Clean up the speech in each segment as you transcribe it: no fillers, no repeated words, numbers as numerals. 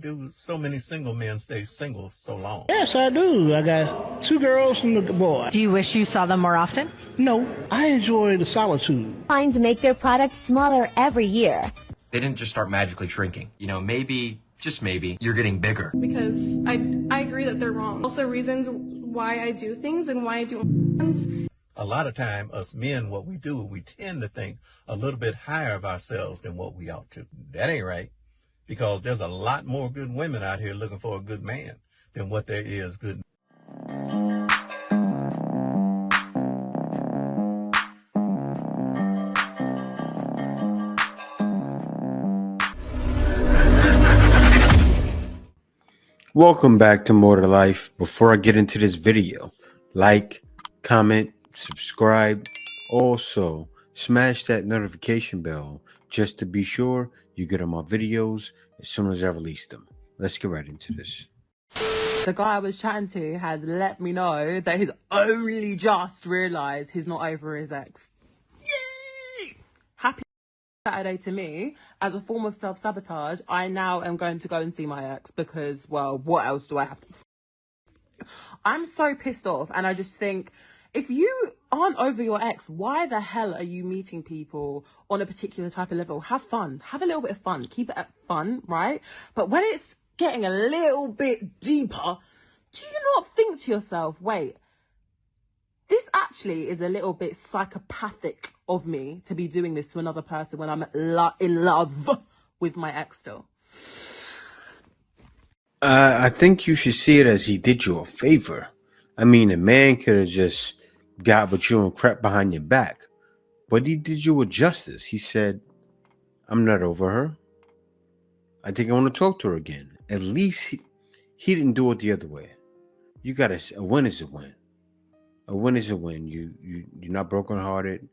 do so many single men stay single so long? Yes, I do. I got 2 girls and a boy. Do you wish you saw them more often? No, I enjoy the solitude. Lines make their products smaller every year. They didn't just start magically shrinking. You know, maybe, just maybe, you're getting bigger. Because I agree that they're wrong. Also reasons why I do things and why I do things. A lot of time, us men, what we do, we tend to think a little bit higher of ourselves than what we ought to. That ain't right, because there's a lot more good women out here looking for a good man than what there is good. Welcome back to More to Life. Before I get into this video, like, comment, subscribe. Also, smash that notification bell just to be sure you get on my videos as soon as I release them. Let's get right into this. The guy I was chatting to has let me know that he's only just realised he's not over his ex. Yay! Happy Saturday to me. As a form of self-sabotage, I now am going to go and see my ex because, well, what else do I have to... I'm so pissed off, and I just think, if you aren't over your ex, why the hell are you meeting people on a particular type of level? Have fun. Have a little bit of fun. Keep it fun, right? But when it's getting a little bit deeper, do you not think to yourself, wait, this actually is a little bit psychopathic of me to be doing this to another person when I'm in love with my ex still? I think you should see it as he did you a favor. I mean, a man could have just got with you and crept behind your back, but he did you a justice. He said, I'm not over her. I think I want to talk to her again. At least he didn't do it the other way. You got to, a win is a win. A win is a win. You're not brokenhearted.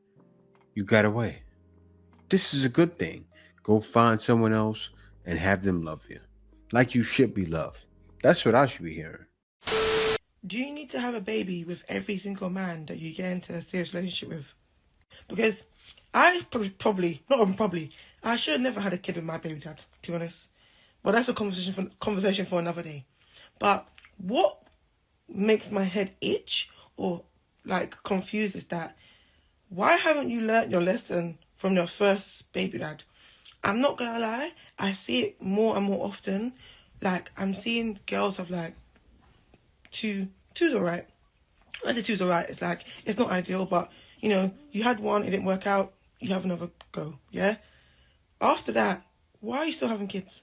You got away. This is a good thing. Go find someone else and have them love you like you should be loved. That's what I should be hearing. Do you need to have a baby with every single man that you get into a serious relationship with? Because I I should have never had a kid with my baby dad, to be honest. But that's a conversation for another day. But what makes my head itch or like confused is that, why haven't you learnt your lesson from your first baby dad? I'm not gonna lie, I see it more and more often. Like, I'm seeing girls have like two's alright. I say two's alright, it's like, it's not ideal, but you know, you had one, it didn't work out, you have another go, yeah? After that, why are you still having kids?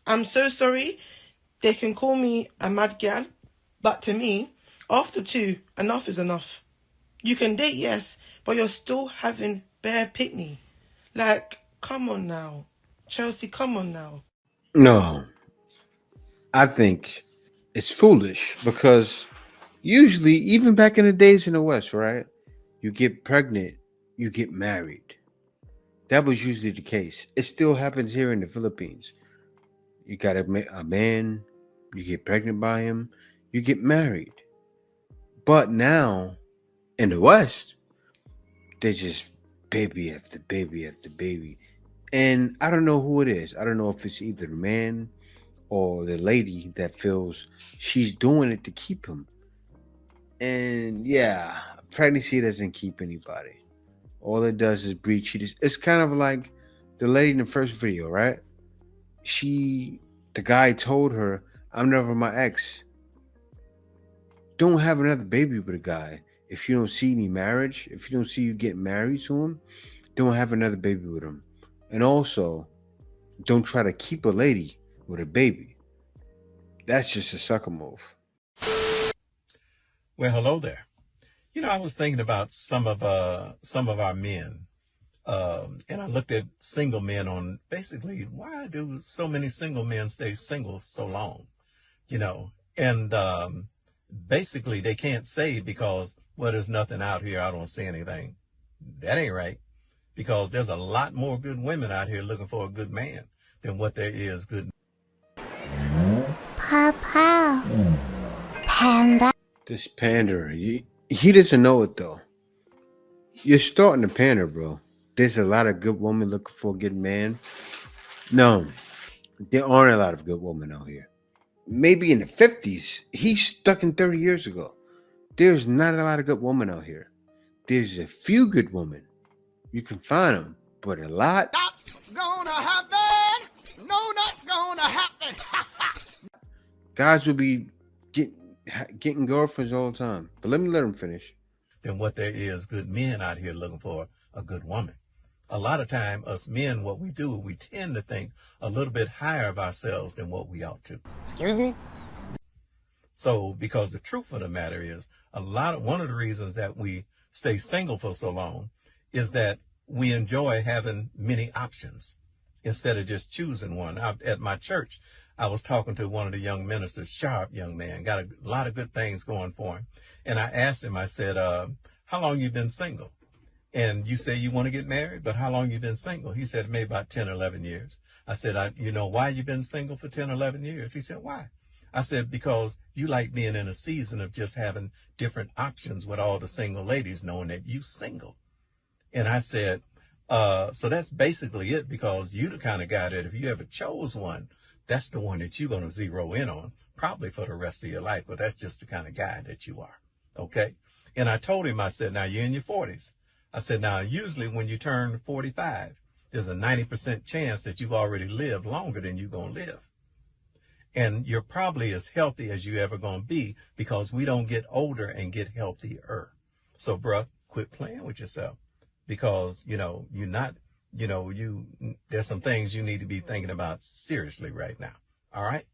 I'm so sorry, they can call me a mad gal, but to me, after 2, enough is enough. You can date, yes, but you're still having bare pickney. Like, come on now. Chelsea, come on now. No, I think it's foolish because usually, even back in the days in the West, right? You get pregnant, you get married. That was usually the case. It still happens here in the Philippines. You got a man, you get pregnant by him, you get married. But now, in the West, they just baby after baby after baby. And I don't know who it is. I don't know if it's either the man or the lady that feels she's doing it to keep him. And yeah, pregnancy doesn't keep anybody. All it does is breed cheaters. It's kind of like the lady in the first video, right? The guy told her, I'm never my ex. Don't have another baby with a guy. If you don't see any marriage, if you don't see you get married to him, don't have another baby with him. And also, don't try to keep a lady with a baby. That's just a sucker move. Well, hello there. You know, I was thinking about some of our men, and I looked at single men on basically, why do so many single men stay single so long? You know, and basically they can't say because, well, there's nothing out here, I don't see anything. That ain't right, because there's a lot more good women out here looking for a good man than what there is good. Papa. Panda. This pander, he doesn't know it though. You're starting to pander, bro. There's a lot of good women looking for a good man. No, There aren't a lot of good women out here. Maybe in the 50s, he's stuck in 30 years ago. There's not a lot of good women out here. There's a few good women. You can find them, but a lot. Not gonna happen. No, not gonna happen. Guys will be getting girlfriends all the time. But let them finish. Than what there is good men out here looking for a good woman. A lot of time, us men, what we do, we tend to think a little bit higher of ourselves than what we ought to. Excuse me? So, because the truth of the matter is, one of the reasons that we stay single for so long is that we enjoy having many options instead of just choosing one. At my church, I was talking to one of the young ministers, sharp young man, got a lot of good things going for him. And I asked him, I said, how long you been single? And you say you want to get married, but how long you been single? He said, maybe about 10 or 11 years. I said, you know why you been single for 10 or 11 years? He said, why? I said, because you like being in a season of just having different options with all the single ladies knowing that you single. And I said, so that's basically it, because you the kind of guy that if you ever chose one, that's the one that you're going to zero in on, probably for the rest of your life. But that's just the kind of guy that you are. Okay. And I told him, I said, now you're in your 40s. I said, now, usually when you turn 45, there's a 90% chance that you've already lived longer than you're going to live. And you're probably as healthy as you ever going to be, because we don't get older and get healthier. So, bruh, quit playing with yourself, because, you're not, there's some things you need to be thinking about seriously right now. All right.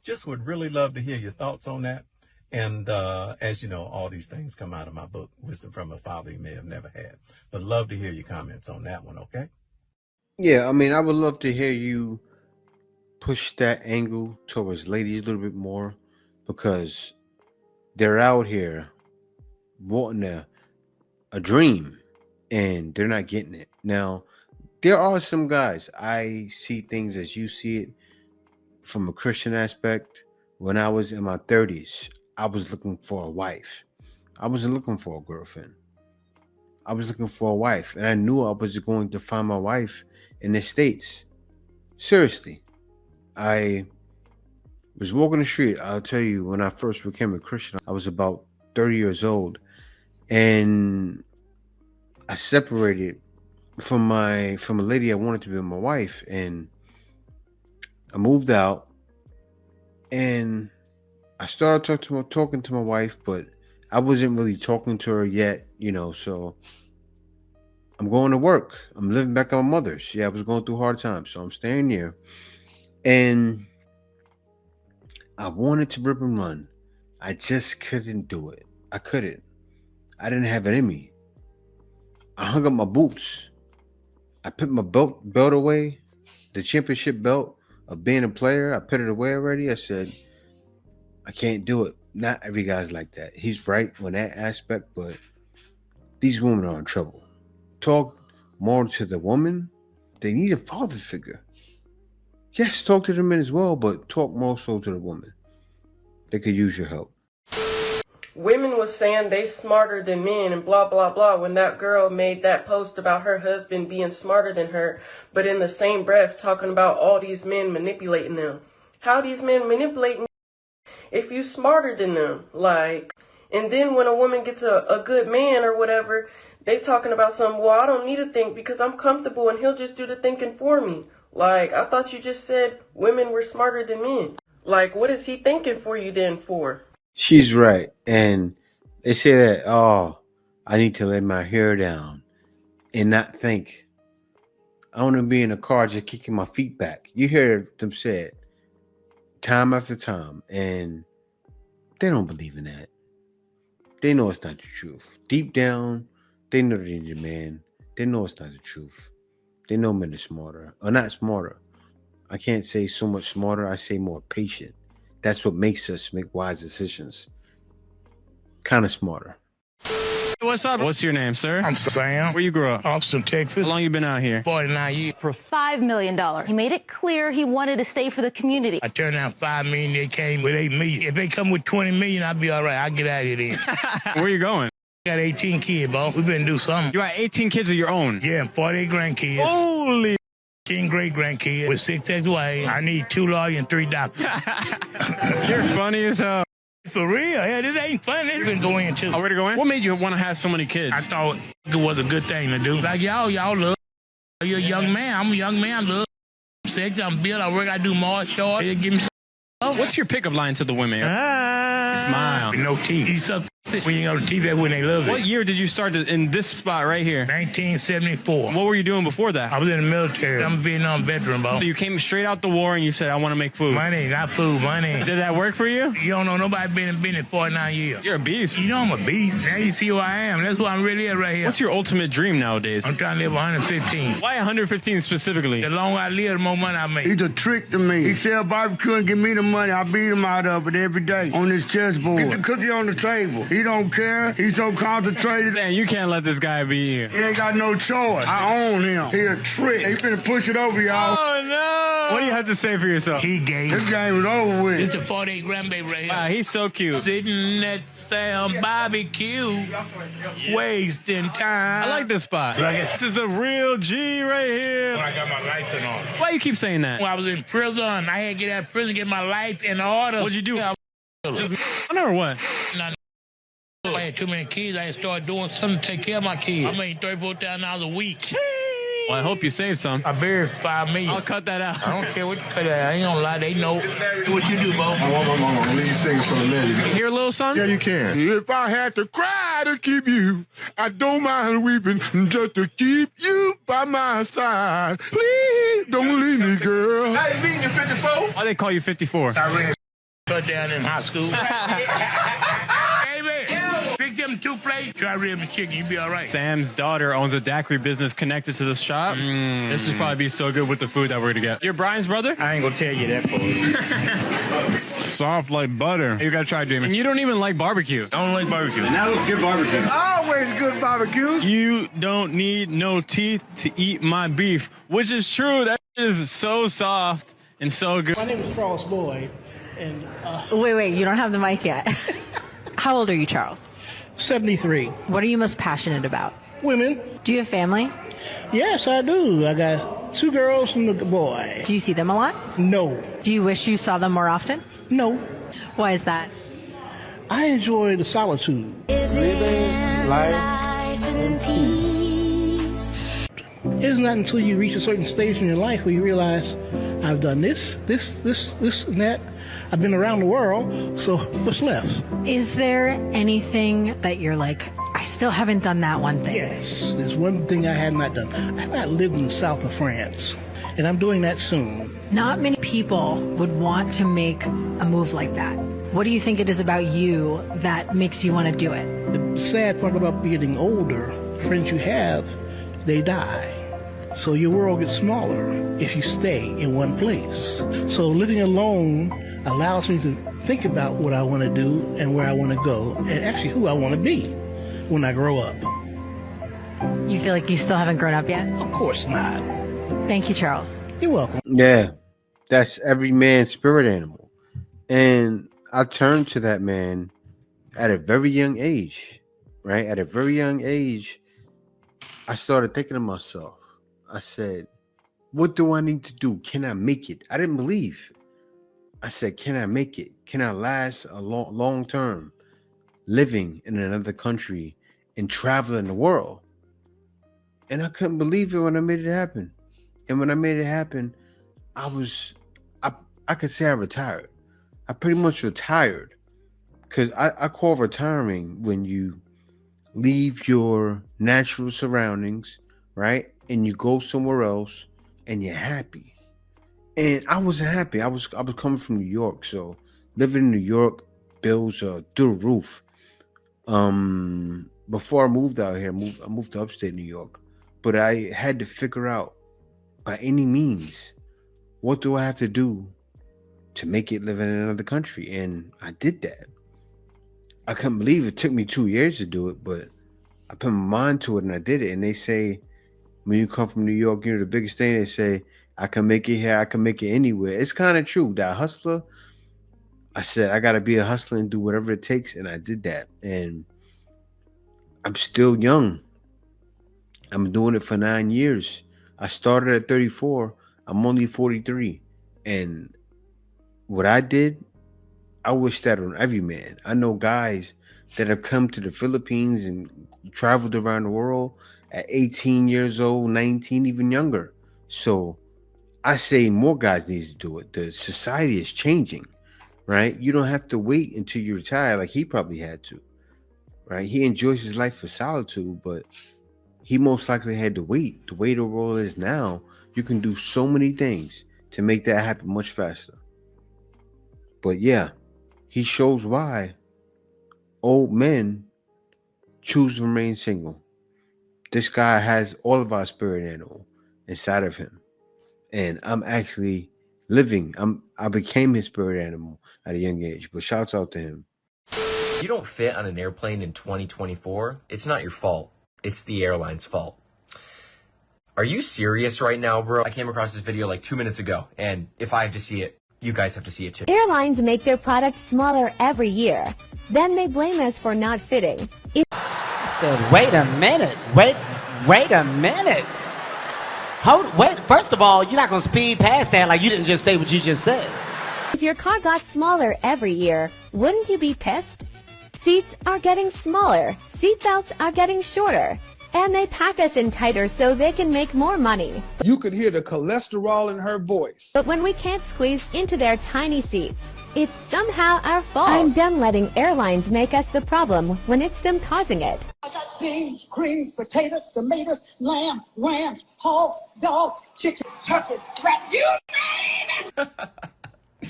Just would really love to hear your thoughts on that. And as you know, all these things come out of my book, Wisdom from a Father You May Have Never Had. But love to hear your comments on that one, okay? Yeah, I mean, I would love to hear you push that angle towards ladies a little bit more, because they're out here wanting a dream and they're not getting it. Now, there are some guys, I see things as you see it from a Christian aspect. When I was in my 30s, I was looking for a wife. I wasn't looking for a girlfriend. I was looking for a wife, and I knew I was going to find my wife in the States. Seriously. I was walking the street. I'll tell you, when I first became a Christian, I was about 30 years old, and I separated from a lady I wanted to be my wife, and I moved out, and I started talking to my wife, but I wasn't really talking to her yet, so I'm going to work. I'm living back at my mother's. Yeah, I was going through hard times, so I'm staying here. And I wanted to rip and run. I just couldn't do it. I couldn't. I didn't have it in me. I hung up my boots. I put my belt away, the championship belt of being a player. I put it away already. I said, I can't do it. Not every guy's like that. He's right on that aspect, but these women are in trouble. Talk more to the woman. They need a father figure. Yes, talk to the men as well, but talk more so to the woman. They could use your help. Women was saying they smarter than men and blah, blah, blah when that girl made that post about her husband being smarter than her, but in the same breath talking about all these men manipulating them. How these men manipulating if you smarter than them? And then when a woman gets a good man or whatever, they talking about something, well, I don't need to think because I'm comfortable and he'll just do the thinking for me. I thought you just said women were smarter than men. What is he thinking for you then for? She's right. And they say that, I need to lay my hair down and not think. I want to be in a car just kicking my feet back. You hear them say it time after time, and they don't believe in that. They know it's not the truth. Deep down, they know they need a man. They know it's not the truth. They know men are smarter, or not smarter. I can't say so much smarter. I say more patient. That's what makes us make wise decisions. Kind of smarter. What's up? What's your name, sir? I'm Sam. Where you grew up? Austin, Texas. How long you been out here? 49 years. For $5 million. He made it clear he wanted to stay for the community. I turned down $5 million. They came with $8 million. If they come with $20 million, I'll be all right. I'll get out of here then. Where you going? I got 18 kids, boss. We better do something. You got 18 kids of your own? Yeah, and 48 grandkids. Holy 10 great-grandkids with 6 ex-wives. I need 2 lawyers and 3 doctors. You're funny as hell. For real, yeah, this ain't funny. This been going too. Oh, we're gonna go in? What made you want to have so many kids? I thought it was a good thing to do. Like y'all love. You're a young man. I'm a young man. I love sex. I'm built. I work. I do martial arts. They give me some. What's your pickup line to the women? Smile. No teeth. You suck when you got the teeth. That's when they love it. What year did you start in this spot right here? 1974. What were you doing before that? I was in the military. I'm a Vietnam veteran, bro. So you came straight out the war and you said, I want to make food. Money, not food, money. Did that work for you? You don't know nobody been in business 49 years. You're a beast. You know I'm a beast. Now you see who I am. That's who I'm really at right here. What's your ultimate dream nowadays? I'm trying to live 115. Why 115 specifically? The longer I live, the more money I make. He's a trick to me. He sell barbecue and give me the money. I beat him out of it every day on this chessboard. Get the cookie on the table. He don't care. He's so concentrated. Man, you can't let this guy beat you. He ain't got no choice. I own him. He a trick. He finna push it over, y'all. Oh, no. What do you have to say for yourself? He gay. This game is over with. It's a 48 grandbaby right here. Wow, he's so cute. Sitting at Sam barbecue, wasting time. I like this spot. This is the real G right here. When I got my life in order. Why you keep saying that? When I was in prison, I had to get out of prison, get my life in order. What'd you do? Just or what? I had too many kids. I had to start doing something to take care of my kids. I made $34,000 a week. Well, I hope you saved some. I buried $5 million. I'll cut that out. I don't care what you cut out. I ain't gonna lie. They know what you do, Bo. I'm lead singer for the lady. You hear a little something? Yeah, you can. If I had to cry to keep you, I don't mind weeping just to keep you by my side. Please don't leave me, girl. I ain't mean you 54. Why they call you 54? I ran cut down in high school. Hey, man, pick them 2 plates. Try rib and chicken. You be all right. Sam's daughter owns a daiquiri business connected to this shop. This would probably be so good with the food that we're gonna get. You're Brian's brother? I ain't gonna tell you that, boy. Soft like butter. You gotta try, Jamie. And you don't even like barbecue. I don't like barbecue. And now let's get barbecue. Always good barbecue. You don't need no teeth to eat my beef, which is true. That is so soft and so good. My name is Charles Boyd, and Wait, you don't have the mic yet. How old are you, Charles? 73. What are you most passionate about? Women. Do you have family? Yes, I do. I got 2 girls and a boy. Do you see them a lot? No. Do you wish you saw them more often? No. Why is that? I enjoy the solitude. Living life in peace. It's not until you reach a certain stage in your life where you realize, I've done this, and that. I've been around the world, so what's left? Is there anything that you're like, I still haven't done that one thing? Yes, there's one thing I have not done. I have not lived in the south of France, and I'm doing that soon. Not many people would want to make a move like that. What do you think it is about you that makes you want to do it? The sad part about getting older, friends you have, they die. So your world gets smaller if you stay in one place. So living alone allows me to think about what I want to do and where I want to go, and actually who I want to be when I grow up. You feel like you still haven't grown up yet? Of course not. Thank you, Charles. You're welcome. Yeah, that's every man's spirit animal. And I turned to that man at a very young age, right? At a very young age, I started thinking to myself, I said, what do I need to do? Can I make it? I didn't believe. I said, can I make it? Can I last a long term living in another country and traveling the world? And I couldn't believe it when I made it happen. And when I made it happen, I could say I retired. I pretty much retired, because I call retiring when you leave your natural surroundings, right? And you go somewhere else and you're happy. And I wasn't happy. I was coming from New York, so living in New York, bills through the roof. Before I moved out here, I moved to upstate New York, but I had to figure out by any means, what do I have to do to make it live in another country? And I did that. I couldn't believe it took me 2 years to do it, but I put my mind to it and I did it. And they say, when you come from New York, the biggest thing they say, I can make it here, I can make it anywhere. It's kind of true. That hustler, I said, I got to be a hustler and do whatever it takes. And I did that. And I'm still young. I'm doing it for 9 years. I started at 34. I'm only 43. And what I did, I wish that on every man. I know guys that have come to the Philippines and traveled around the world at 18 years old, 19, even younger. So I say more guys need to do it. The society is changing, right? You don't have to wait until you retire like he probably had to, right? He enjoys his life for solitude, but he most likely had to wait. The way the world is now, you can do so many things to make that happen much faster. But yeah, he shows why old men choose to remain single. This guy has all of our spirit animal inside of him. And I'm actually living. I became his spirit animal at a young age. But shouts out to him. If you don't fit on an airplane in 2024, it's not your fault. It's the airline's fault. Are you serious right now, bro? I came across this video like 2 minutes ago, and if I have to see it, you guys have to see it too. Airlines make their products smaller every year. Then they blame us for not fitting. I said, wait a minute. Wait a minute. Wait, first of all, you're not going to speed past that like you didn't just say what you just said. If your car got smaller every year, wouldn't you be pissed? Seats are getting smaller, seatbelts are getting shorter, and they pack us in tighter so they can make more money. You could hear the cholesterol in her voice. But when we can't squeeze into their tiny seats, it's somehow our fault. I'm done letting airlines make us the problem when it's them causing it. I got beans, greens, potatoes, tomatoes, lamb, rams, hogs, dogs, chicken, turkey, rat, you name it!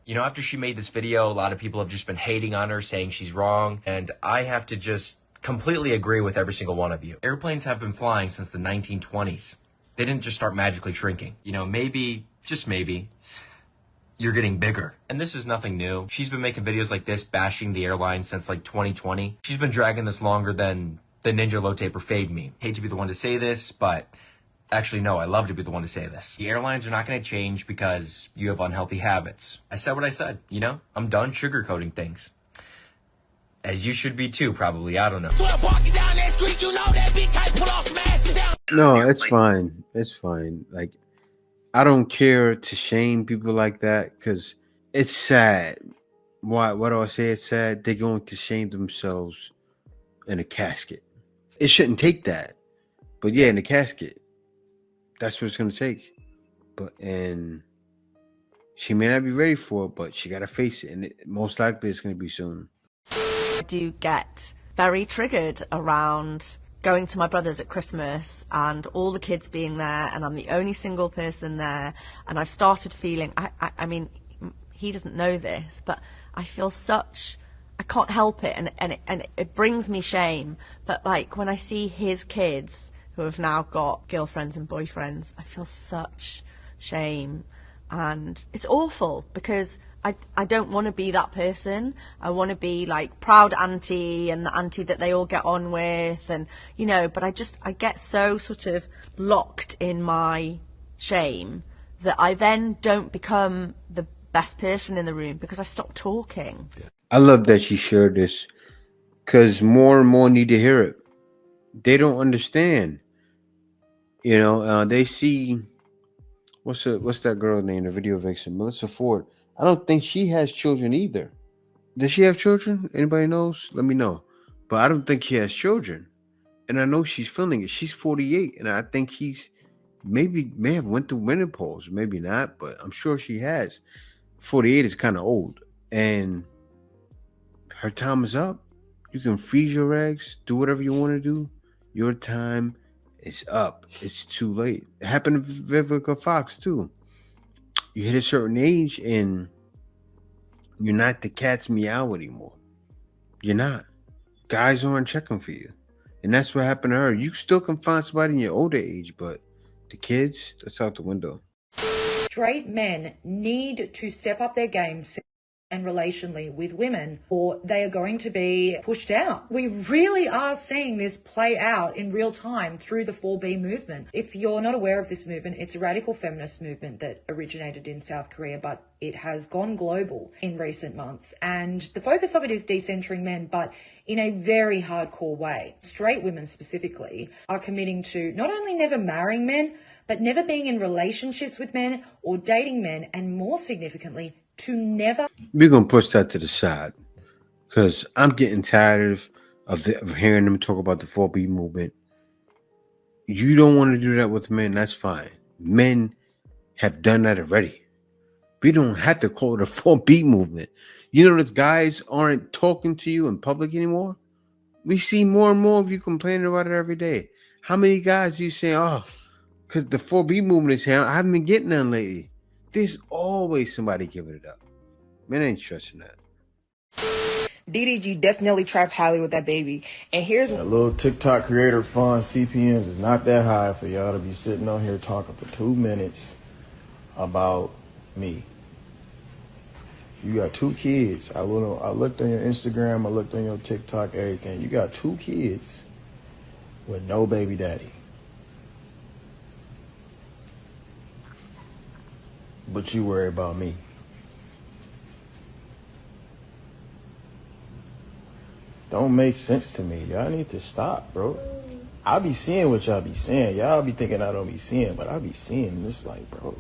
You know, after she made this video, a lot of people have just been hating on her, saying she's wrong, and I have to just completely agree with every single one of you. Airplanes have been flying since the 1920s. They didn't just start magically shrinking. You know, maybe, just maybe, you're getting bigger. And this is nothing new. She's been making videos like this, bashing the airline since like 2020. She's been dragging this longer than the Ninja Low Taper Fade meme. Hate to be the one to say this, but actually, no, I love to be the one to say this. The airlines are not going to change because you have unhealthy habits. I said what I said, you know? I'm done sugarcoating things. As you should be too, probably. I don't know. No, it's fine. It's fine. Like, I don't care to shame people like that because it's sad. Why? What do I say? It's sad. They're going to shame themselves in a casket. It shouldn't take that. But yeah, in a casket. That's what it's going to take. And she may not be ready for it, but she got to face it. And most likely it's going to be soon. I do get very triggered around going to my brother's at Christmas and all the kids being there and I'm the only single person there, and I've started feeling, I mean, he doesn't know this, but I feel I can't help it, and it brings me shame, but like when I see his kids who have now got girlfriends and boyfriends, I feel such shame, and it's awful because I don't want to be that person. I want to be like proud auntie and the auntie that they all get on with, and you know, but I get so sort of locked in my shame that I then don't become the best person in the room because I stop talking. I love that she shared this because more and more need to hear it. They don't understand. You know, they see what's that girl name, the video vixen, Melissa Ford. I don't think she has children either. Does she have children? Anybody knows? Let me know. But I don't think she has children. And I know she's feeling it. She's 48, and I think she's may have went through menopause, maybe not, but I'm sure she has. 48 is kind of old, and her time is up. You can freeze your eggs, do whatever you want to do. Your time is up. It's too late. It happened to Vivica Fox too. You hit a certain age and you're not the cat's meow anymore. You're not. Guys aren't checking for you. And that's what happened to her. You still can find somebody in your older age, but the kids, that's out the window. Straight men need to step up their game and relationally with women, or they are going to be pushed out. We really are seeing this play out in real time through the 4B movement. If you're not aware of this movement, it's a radical feminist movement that originated in South Korea, but it has gone global in recent months. And the focus of it is decentering men, but in a very hardcore way. Straight women specifically are committing to not only never marrying men, but never being in relationships with men or dating men, and more significantly, to never. We're going to push that to the side because I'm getting tired of hearing them talk about the 4B movement. You don't want to do that with men, that's fine. Men have done that already. We don't have to call it a 4B movement. You know that guys aren't talking to you in public anymore? We see more and more of you complaining about it every day. How many guys you say, oh, because the 4B movement is here, I haven't been getting none lately. There's always somebody giving it up. Men ain't stressing that. DDG definitely trapped Holly with that baby. And here's a little TikTok creator fund CPMs is not that high for y'all to be sitting on here talking for 2 minutes about me. You got 2 kids. I looked on your Instagram, I looked on your TikTok, everything. You got 2 kids with no baby daddy. But you worry about me. Don't make sense to me. Y'all need to stop, bro. I be seeing what y'all be saying. Y'all be thinking I don't be seeing, but I be seeing this like, bro,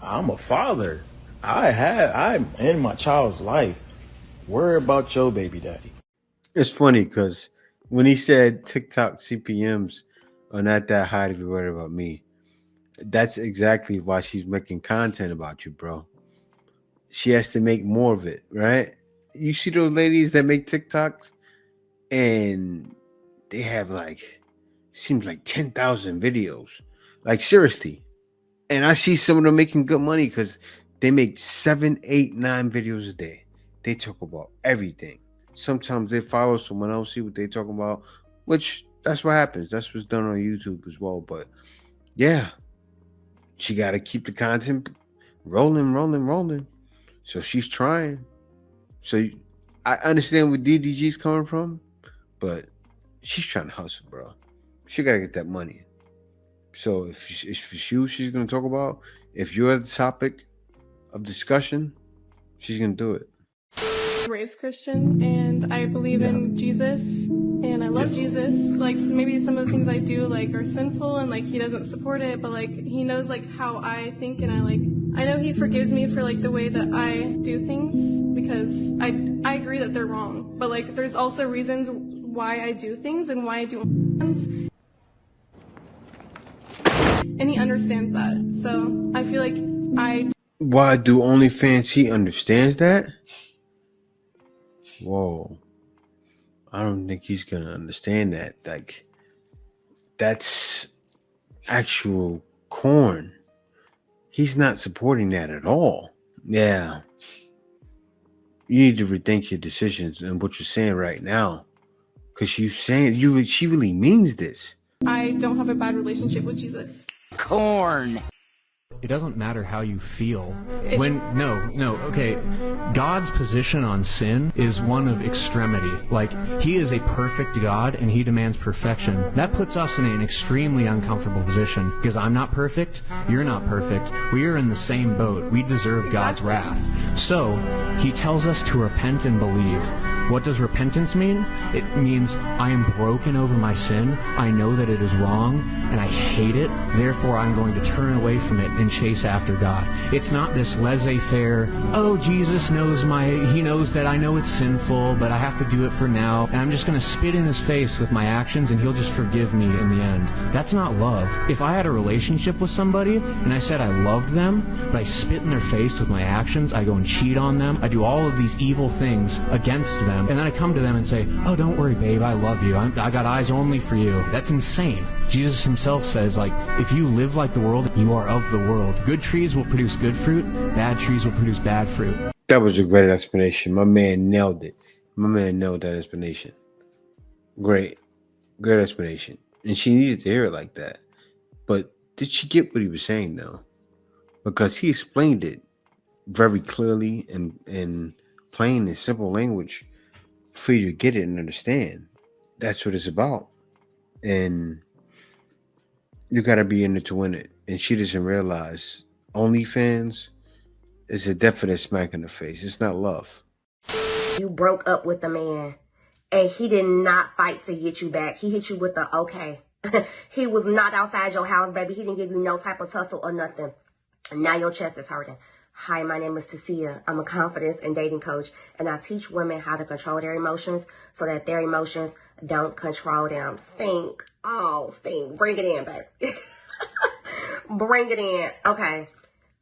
I'm a father. I'm in my child's life. Worry about your baby daddy. It's funny because when he said TikTok CPMs are not that high to be worried about me, that's exactly why she's making content about you, bro. She has to make more of it, right? You see those ladies that make TikToks and they have seems like 10,000 videos. Like seriously. And I see some of them making good money because they make 7, 8, 9 videos a day. They talk about everything. Sometimes they follow someone else, see what they talk about, which that's what happens. That's what's done on YouTube as well. But yeah, she got to keep the content rolling. So she's trying. So I understand where DDG's coming from, but she's trying to hustle, bro. She got to get that money. So if it's you she's going to talk about, if you're the topic of discussion, she's going to do it. Raised Christian, and I believe in Jesus, and I love Jesus. Like maybe some of the things I do are sinful, and he doesn't support it, but he knows how I think, and I know he forgives me for the way that I do things, because I agree that they're wrong, but there's also reasons why I do things and why I do things, and he understands that. So I feel Why do OnlyFans? He understands that? Whoa. I don't think he's gonna understand that. That's actual corn. He's not supporting that at all. Yeah. You need to rethink your decisions and what you're saying right now. Because she really means this. I don't have a bad relationship with Jesus. Corn. It doesn't matter how you feel. Okay. God's position on sin is one of extremity. He is a perfect God and he demands perfection. That puts us in an extremely uncomfortable position because I'm not perfect, you're not perfect. We are in the same boat. We deserve God's wrath. So, he tells us to repent and believe. What does repentance mean? It means I am broken over my sin. I know that it is wrong and I hate it. Therefore, I'm going to turn away from it and chase after God. It's not this laissez-faire, oh, Jesus knows he knows that I know it's sinful, but I have to do it for now. And I'm just going to spit in his face with my actions and he'll just forgive me in the end. That's not love. If I had a relationship with somebody and I said I loved them, but I spit in their face with my actions, I go and cheat on them, I do all of these evil things against them, and then I come to them and say, oh, don't worry, babe, I love you. I got eyes only for you. That's insane. Jesus himself says, if you live like the world, you are of the world. Good trees will produce good fruit. Bad trees will produce bad fruit. That was a great explanation. My man nailed it. My man nailed that explanation. Great explanation. And she needed to hear it like that. But did she get what he was saying, though? Because he explained it very clearly and plain and simple language for you to get it and understand. That's what it's about. And you got to be in it to win it. And she doesn't realize OnlyFans is a definite smack in the face. It's not love. You broke up with the man and he did not fight to get you back. He hit you with the, okay, He was not outside your house, baby. He didn't give you no type of tussle or nothing. Now your chest is hurting. Hi, my name is Tasia. I'm a confidence and dating coach, and I teach women how to control their emotions so that their emotions don't control them. Stink. Oh, stink. Bring it in, baby. Bring it in. Okay.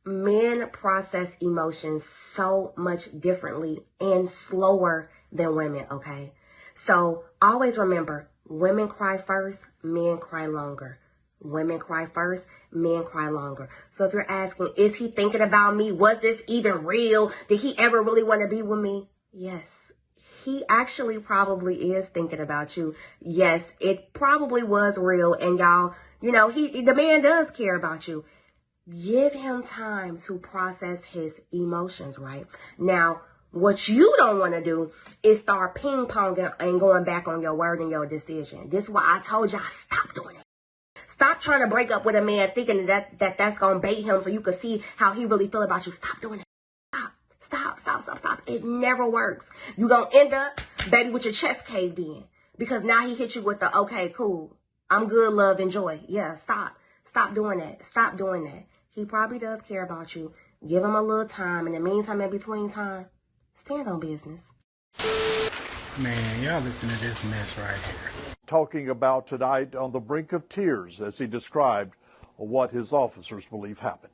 Men process emotions so much differently and slower than women, okay? So always remember, women cry first, men cry longer. Women cry first, men cry longer. So if you're asking, is he thinking about me? Was this even real? Did he ever really want to be with me? Yes. He actually probably is thinking about you. Yes, it probably was real. And y'all, you know, the man does care about you. Give him time to process his emotions, right? Now, what you don't want to do is start ping-ponging and going back on your word and your decision. This is why I told y'all, stop doing it. Stop trying to break up with a man thinking that's going to bait him so you can see how he really feel about you. Stop doing it. Stop. It never works. You're going to end up, baby, with your chest caved in. Because now he hit you with the, okay, cool. I'm good, love, enjoy. Yeah, stop. Stop doing that. Stop doing that. He probably does care about you. Give him a little time. In the meantime, in between time, stand on business. Man, y'all listen to this mess right here. Talking about tonight on the brink of tears as he described what his officers believe happened.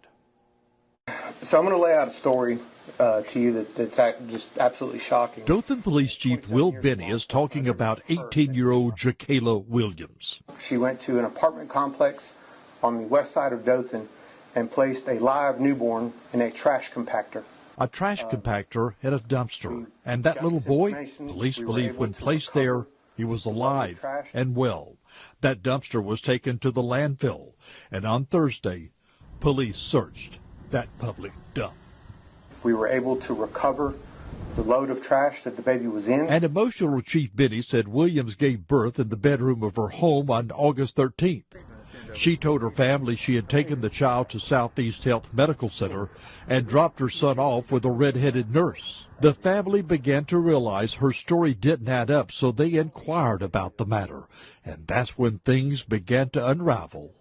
So I'm going to lay out a story to you that's just absolutely shocking. Dothan Police Chief Will Benny is talking about 18-year-old Jakayla Williams. She went to an apartment complex on the west side of Dothan and placed a live newborn in a trash compactor. A trash compactor had a dumpster, and that little boy, police believe when placed there, he was alive and well. That dumpster was taken to the landfill, and on Thursday, police searched that public dump. We were able to recover the load of trash that the baby was in. And emotional Chief Benny said Williams gave birth in the bedroom of her home on August 13th. She told her family she had taken the child to Southeast Health Medical Center and dropped her son off with a red-headed nurse. The family began to realize her story didn't add up, so they inquired about the matter. And that's when things began to unravel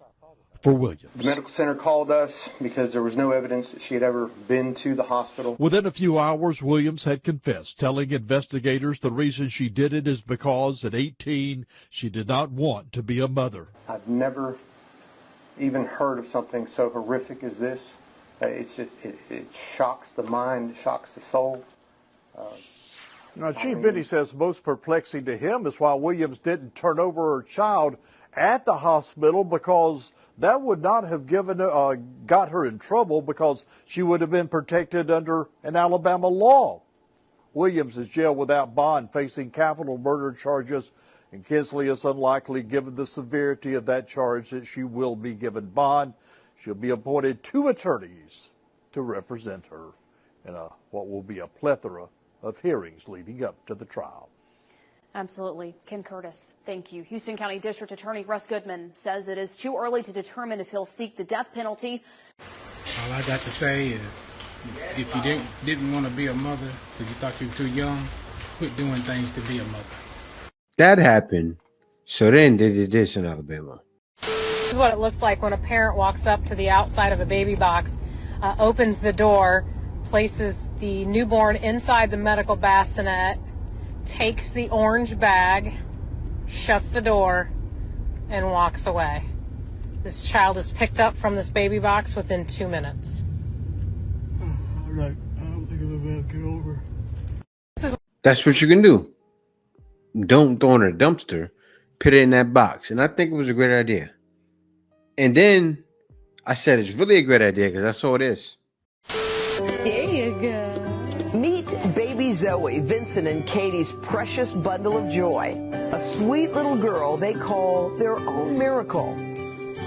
for Williams. The medical center called us because there was no evidence that she had ever been to the hospital. Within a few hours, Williams had confessed, telling investigators the reason she did it is because at 18, she did not want to be a mother. I've never even heard of something so horrific as this. It's just, it shocks the mind, it shocks the soul. Now, Chief Benny says most perplexing to him is why Williams didn't turn over her child at the hospital, because that would not have got her in trouble, because she would have been protected under an Alabama law. Williams is jailed without bond, facing capital murder charges, and Kinsley is unlikely, given the severity of that charge, that she will be given bond. She'll be appointed 2 attorneys to represent her in what will be a plethora of hearings leading up to the trial. Absolutely. Ken Curtis, thank you. Houston County District Attorney Russ Goodman says it is too early to determine if he'll seek the death penalty. All I got to say is, if you didn't want to be a mother because you thought you were too young, quit doing things to be a mother. That happened. So then they did this in Alabama. This is what it looks like when a parent walks up to the outside of a baby box, opens the door, places the newborn inside the medical bassinet, takes the orange bag, shuts the door, and walks away. This child is picked up from this baby box within 2 minutes. I don't think I'll ever get over. That's what you can do. Don't throw in a dumpster, put it in that box. And I think it was a great idea. And then I said it's really a great idea because I saw this. There you go. Meet baby Zoe, Vincent and Katie's precious bundle of joy. A sweet little girl they call their own miracle.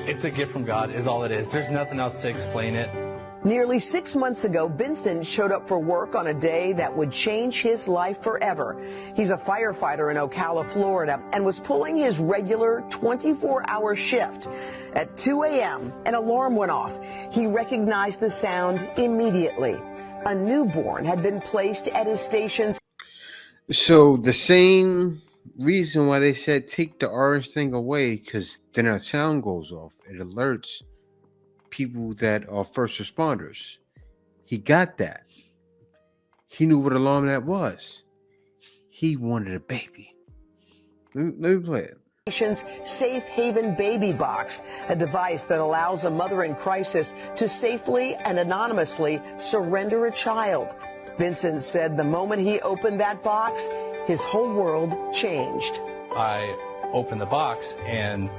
It's a gift from God is all it is. There's nothing else to explain it. Nearly 6 months ago, Vincent showed up for work on a day that would change his life forever. He's a firefighter in Ocala, Florida, and was pulling his regular 24-hour shift. At 2 a.m., an alarm went off. He recognized the sound immediately. A newborn had been placed at his station. So the same reason why they said take the orange thing away, because then our sound goes off. It alerts people that are first responders. He got that. He knew what alarm that was. He wanted a baby. Let me play it. Nation's Safe Haven Baby Box, a device that allows a mother in crisis to safely and anonymously surrender a child. Vincent said the moment he opened that box, his whole world changed. I opened the box and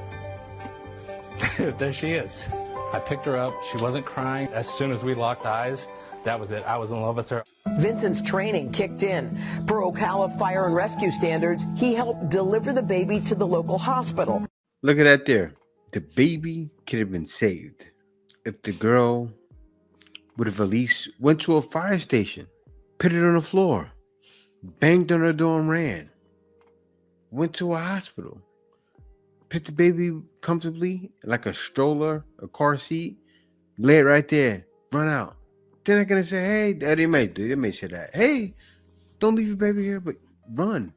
there she is. I picked her up. She wasn't crying. As soon as we locked eyes, that was it. I was in love with her. Vincent's training kicked in. Per Ocala Fire and Rescue standards, he helped deliver the baby to the local hospital. Look at that there. The baby could have been saved if the girl would have at least went to a fire station, put it on the floor, banged on her door and ran, went to a hospital, put the baby comfortably like a stroller, a car seat, lay it right there, run out. They're not gonna say, hey, they may say that. Hey, don't leave your baby here, but run.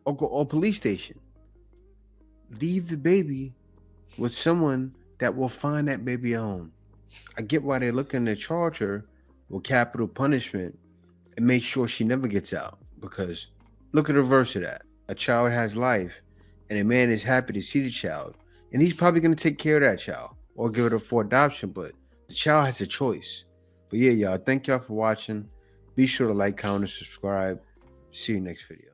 Or go to a police station. Leave the baby with someone that will find that baby a home. I get why they're looking to charge her with capital punishment and make sure she never gets out. Because look at the reverse of that. A child has life and a man is happy to see the child. And he's probably gonna take care of that child or give it up for adoption, but the child has a choice. But yeah, y'all, thank y'all for watching. Be sure to like, comment, and subscribe. See you next video.